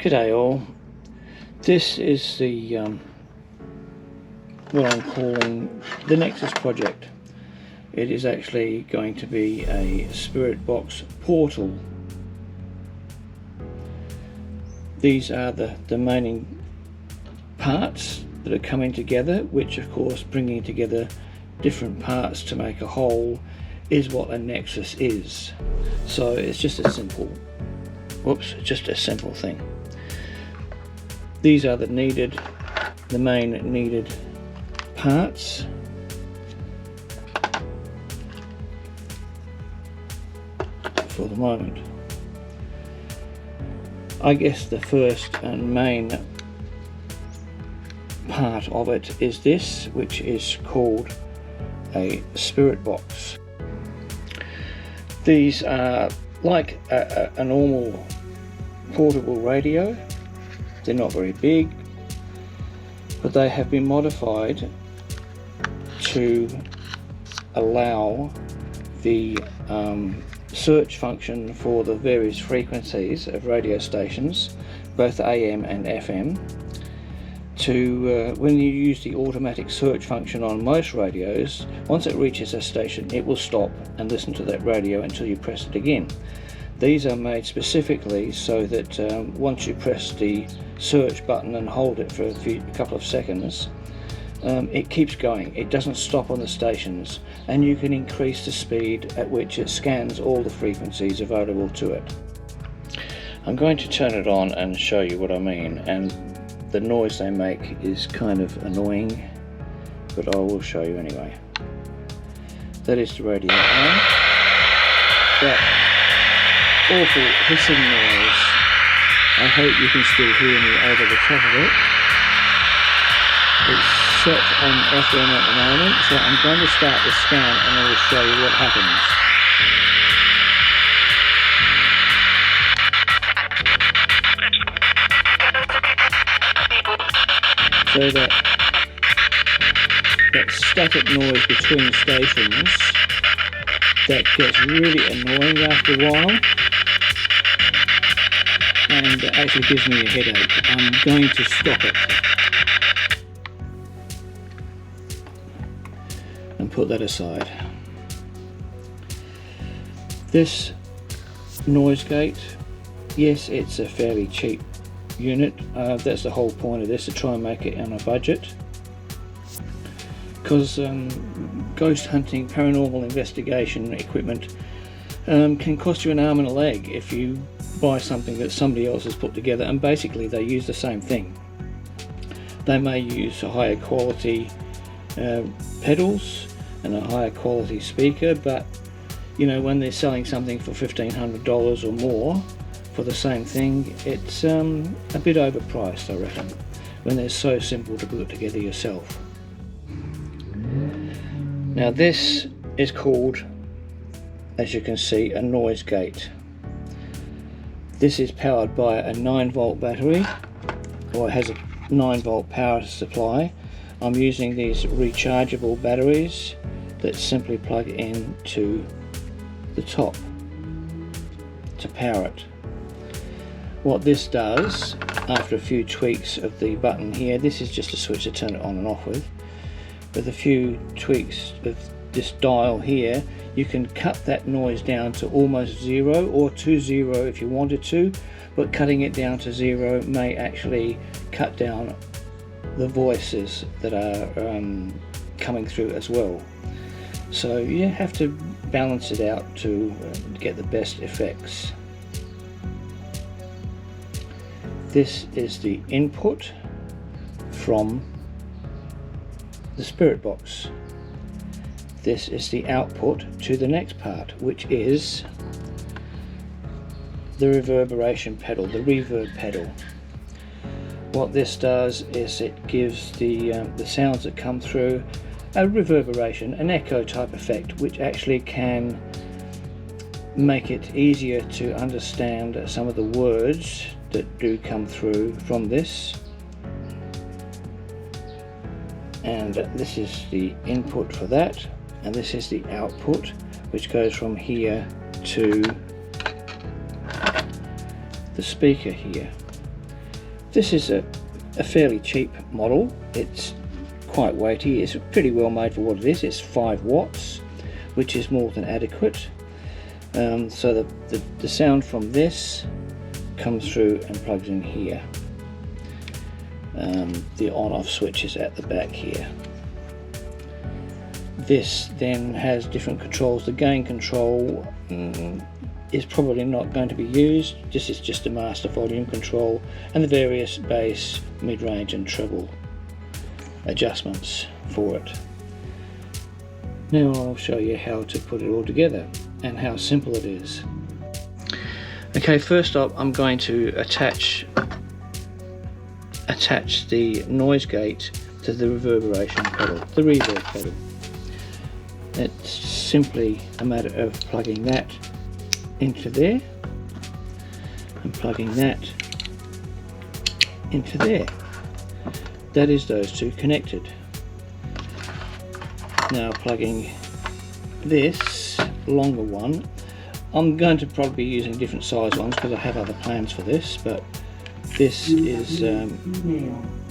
G'day all. This is the what I'm calling the Nexus project. It is actually going to be a spirit box portal. These are the main parts that are coming together, which of course bringing together different parts to make a whole is what a Nexus is. So it's just a simple thing. These are the main needed parts. For the moment, I guess the first and main part of it is this, which is called a spirit box. These are like a normal portable radio. They're not very big, but they have been modified to allow the search function for the various frequencies of radio stations, both AM and FM, to when you use the automatic search function on most radios, once it reaches a station it will stop and listen to that radio until you press it again. These are made specifically so that once you press the search button and hold it for a couple of seconds, it keeps going. It doesn't stop on the stations, and you can increase the speed at which it scans all the frequencies available to it. I'm going to turn it on and show you what I mean, and the noise they make is kind of annoying, but I will show you anyway. That is the radio on. That awful hissing noise, I hope you can still hear me over the top of it. It's set on FM at the moment, so I'm going to start the scan and I will show you what happens. So that static noise between stations, that gets really annoying after a while and it actually gives me a headache. I'm going to stop it and put that aside. This noise gate, yes, it's a fairly cheap unit. That's the whole point of this, to try and make it on a budget, because ghost hunting, paranormal investigation equipment can cost you an arm and a leg if you buy something that somebody else has put together, and basically they use the same thing. They may use a higher quality pedals and a higher quality speaker, but you know, when they're selling something for $1,500 or more for the same thing, it's a bit overpriced, I reckon, when they're so simple to put it together yourself. Now this is called, as you can see, a noise gate. This is powered by a 9-volt battery, or it has a 9-volt power supply. I'm using these rechargeable batteries that simply plug into the top to power it. What this does, after a few tweaks of the button here, this is just a switch to turn it on and off with a few tweaks of this dial here, you can cut that noise down to almost zero, or to zero if you wanted to, but cutting it down to zero may actually cut down the voices that are coming through as well. So you have to balance it out to get the best effects. This is the input from the spirit box. This is the output to the next part, which is the reverberation pedal, the reverb pedal. What this does is it gives the sounds that come through a reverberation, an echo type effect, which actually can make it easier to understand some of the words that do come through from this. And this is the input for that, and this is the output, which goes from here to the speaker here. This is a fairly cheap model. It's quite weighty. It's pretty well made for what it is. It's 5 watts, which is more than adequate. So the sound from this comes through and plugs in here. The on-off switch is at the back here. This then has different controls. The gain control is probably not going to be used. This is just a master volume control, and the various bass, mid-range and treble adjustments for it. Now I'll show you how to put it all together and how simple it is. Okay, first up I'm going to attach the noise gate to the reverberation pedal, the reverb pedal. It's simply a matter of plugging that into there and plugging that into there. That is those two connected. Now plugging this longer one, I'm going to probably be using different size ones because I have other plans for this, but this is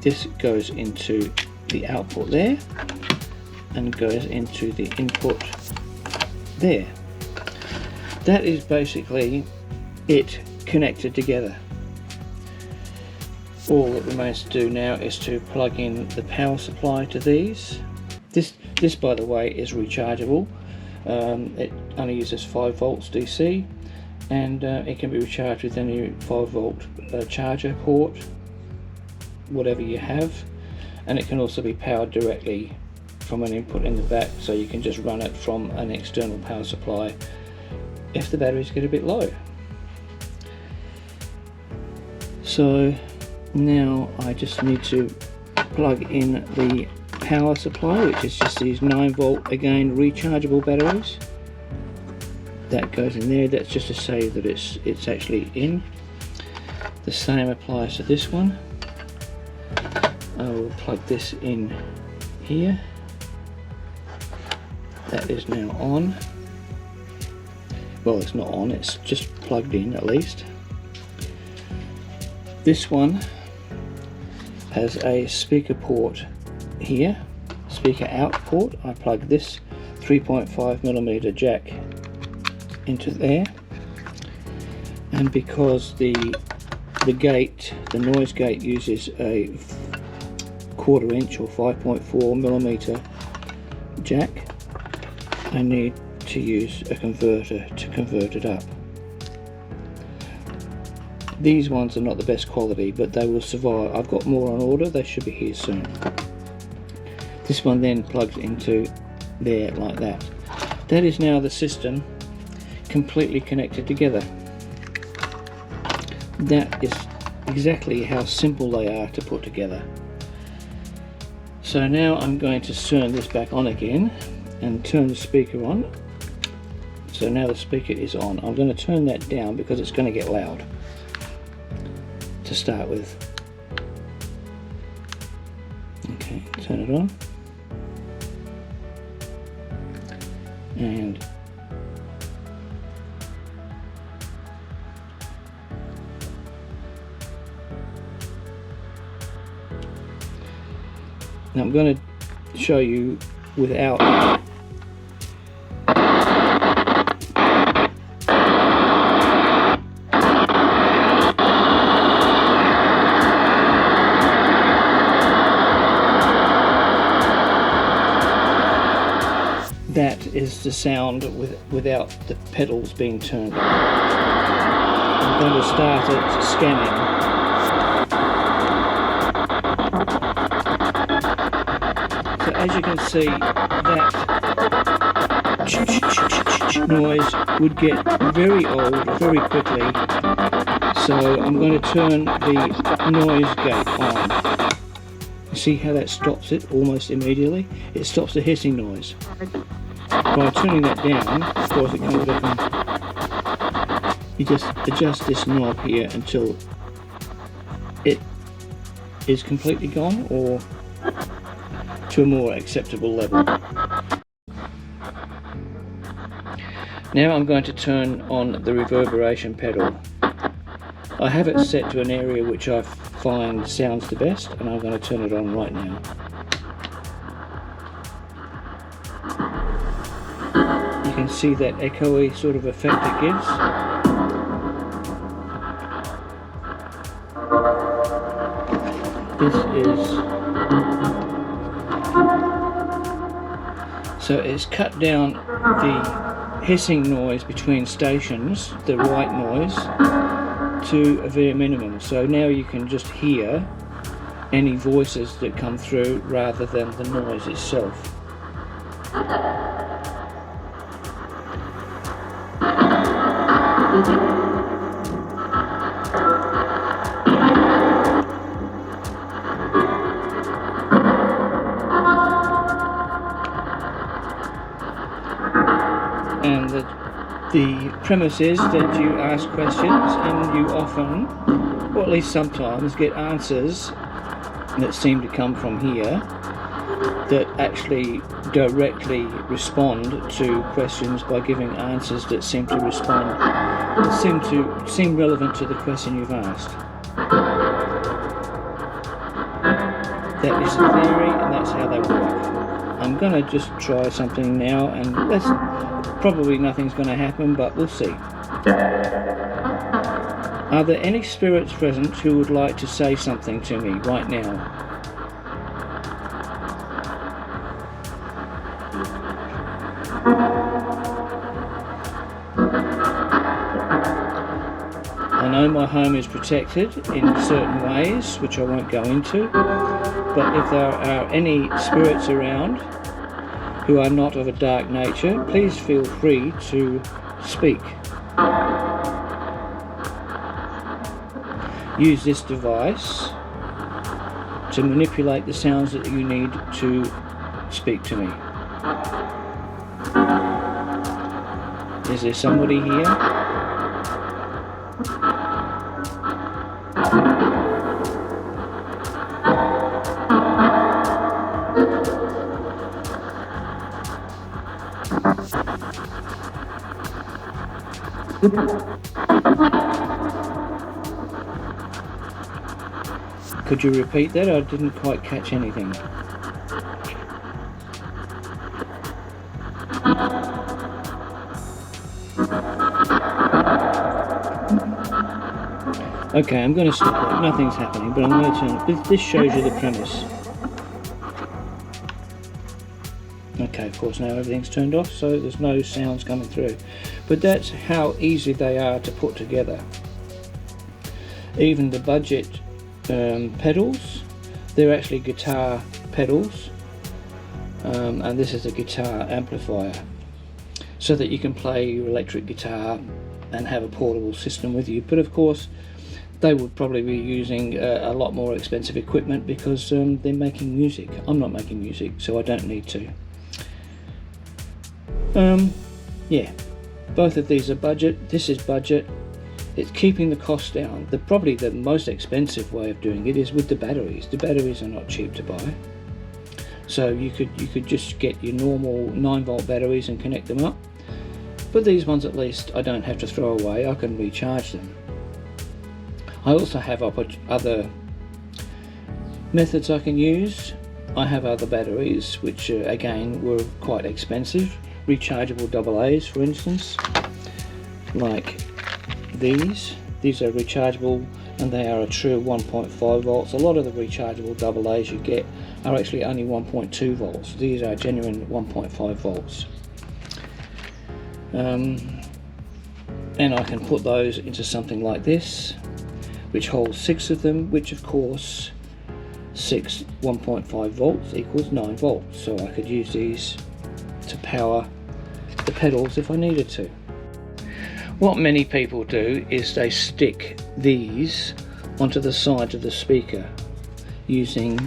this goes into the output there and goes into the input there. That is basically it connected together. All that remains to do now is to plug in the power supply to these. This by the way is rechargeable. It only uses 5 volts DC, and it can be recharged with any 5 volt charger port, whatever you have, and it can also be powered directly from an input in the back, so you can just run it from an external power supply if the batteries get a bit low. So now I just need to plug in the power supply, which is just these 9 volt, again rechargeable batteries. That goes in there. That's just to say that it's actually in. The same applies to this one. I will plug this in here. That is now on. Well, it's not on, it's just plugged in at least. This one has a speaker port here, speaker out port. I plug this 3.5mm jack into there, and because the noise gate uses a 1/4 inch or 5.4mm jack, I need to use a converter to convert it up. These ones are not the best quality, but they will survive. I've got more on order, they should be here soon. This one then plugs into there like that. That is now the system completely connected together. That is exactly how simple they are to put together. So now I'm going to turn this back on again and turn the speaker on. So now the speaker is on. I'm going to turn that down because it's going to get loud to start with. Okay, turn it on. And now I'm going to show you without. That is the sound without the pedals being turned on. I'm going to start it scanning. So as you can see, that noise would get very old very quickly. So I'm going to turn the noise gate on. You see how that stops it almost immediately? It stops the hissing noise. By turning that down, of course it comes up and you just adjust this knob here until it is completely gone or to a more acceptable level. Now I'm going to turn on the reverberation pedal. I have it set to an area which I find sounds the best, and I'm going to turn it on right now. You can see that echoey sort of effect it gives. This is, so it's cut down the hissing noise between stations, the white noise, to a very minimum. So now you can just hear any voices that come through rather than the noise itself. And the premise is that you ask questions and you often, or at least sometimes, get answers that seem to come from here that actually directly respond to questions by giving answers that seem to seem relevant to the question you've asked. That is the theory, and that's how they work. I'm going to just try something now, and that's probably nothing's going to happen, but we'll see. Are there any spirits present who would like to say something to me right now? I know my home is protected in certain ways, which I won't go into, but if there are any spirits around who are not of a dark nature, please feel free to speak. Use this device to manipulate the sounds that you need to speak to me. Is there somebody here? Could you repeat that? I didn't quite catch anything. Okay, I'm going to stop it. Nothing's happening, but I'm going to turn it. This shows you the premise. Okay, of course now everything's turned off, so there's no sounds coming through. But that's how easy they are to put together. Even the budget pedals, they're actually guitar pedals, and this is a guitar amplifier, so that you can play your electric guitar and have a portable system with you. But of course they would probably be using a lot more expensive equipment because they're making music. I'm not making music, so I don't need to. Yeah, both of these are budget. This is budget. It's keeping the cost down. Probably the most expensive way of doing it is with the batteries. The batteries are not cheap to buy, so you could just get your normal 9-volt batteries and connect them up. But these ones, at least, I don't have to throw away. I can recharge them. I also have other methods I can use. I have other batteries which again were quite expensive. Rechargeable AA's, for instance, like these. These are rechargeable and they are a true 1.5 volts. A lot of the rechargeable AA's you get are actually only 1.2 volts. These are genuine 1.5 volts. And I can put those into something like this, which holds 6 of them, which of course 6 1.5 volts equals 9 volts. So I could use these to power the pedals if I needed to. What many people do is they stick these onto the sides of the speaker using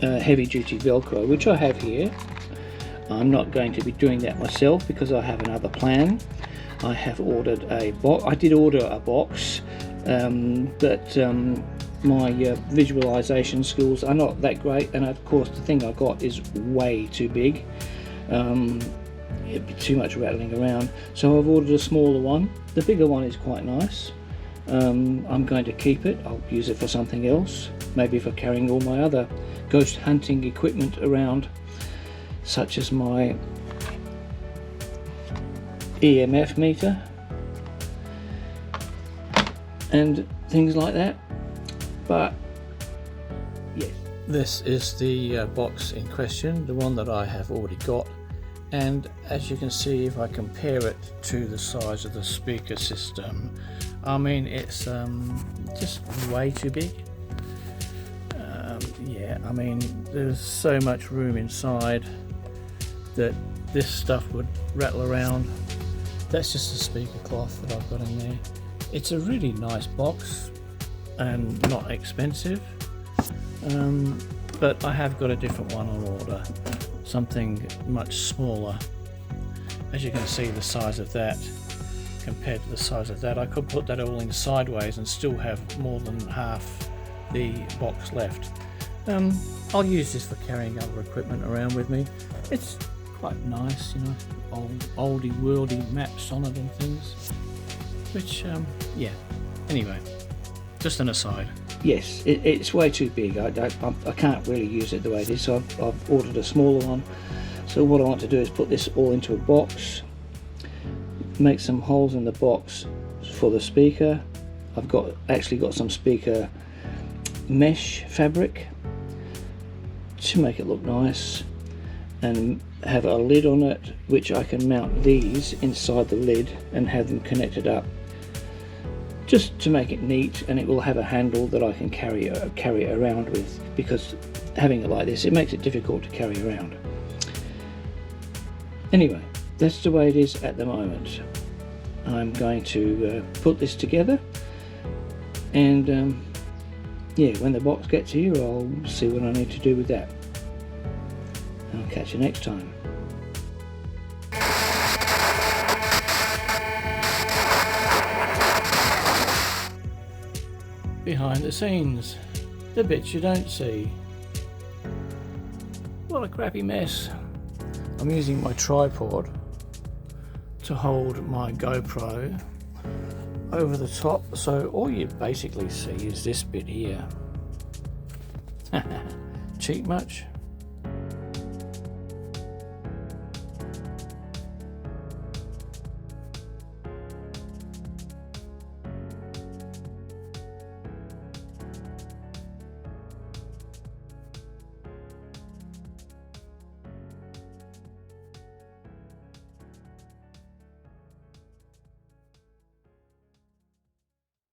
heavy duty Velcro, which I have here. I'm not going to be doing that myself because I have another plan. I have ordered a box. I did order a box, but my visualization skills are not that great, and of course the thing I got is way too big. It'd be too much rattling around, so I've ordered a smaller one. The bigger one is quite nice, I'm going to keep it. I'll use it for something else, maybe for carrying all my other ghost hunting equipment around, such as my EMF meter and things like that. But yes, this is the box in question, the one that I have already got, and as you can see, if I compare it to the size of the speaker system, I mean, it's just way too big. Yeah, I mean, there's so much room inside that this stuff would rattle around. That's just the speaker cloth that I've got in there. It's a really nice box and not expensive, but I have got a different one on order, something much smaller. As you can see, the size of that compared to the size of that, I could put that all in sideways and still have more than half the box left. I'll use this for carrying other equipment around with me. It's quite nice, you know, oldie worldy maps on it and things, which yeah, anyway, just an aside. Yes, it's way too big. I can't really use it the way it is, so I've ordered a smaller one. So what I want to do is put this all into a box, make some holes in the box for the speaker. I've actually got some speaker mesh fabric to make it look nice, and have a lid on it which I can mount these inside the lid and have them connected up, just to make it neat, and it will have a handle that I can carry it around with, because having it like this, it makes it difficult to carry around. Anyway, that's the way it is at the moment. I'm going to put this together, and yeah, when the box gets here, I'll see what I need to do with that. I'll catch you next time. Behind the scenes, the bits you don't see. What a crappy mess. I'm using my tripod to hold my GoPro over the top, so all you basically see is this bit here. Cheap much?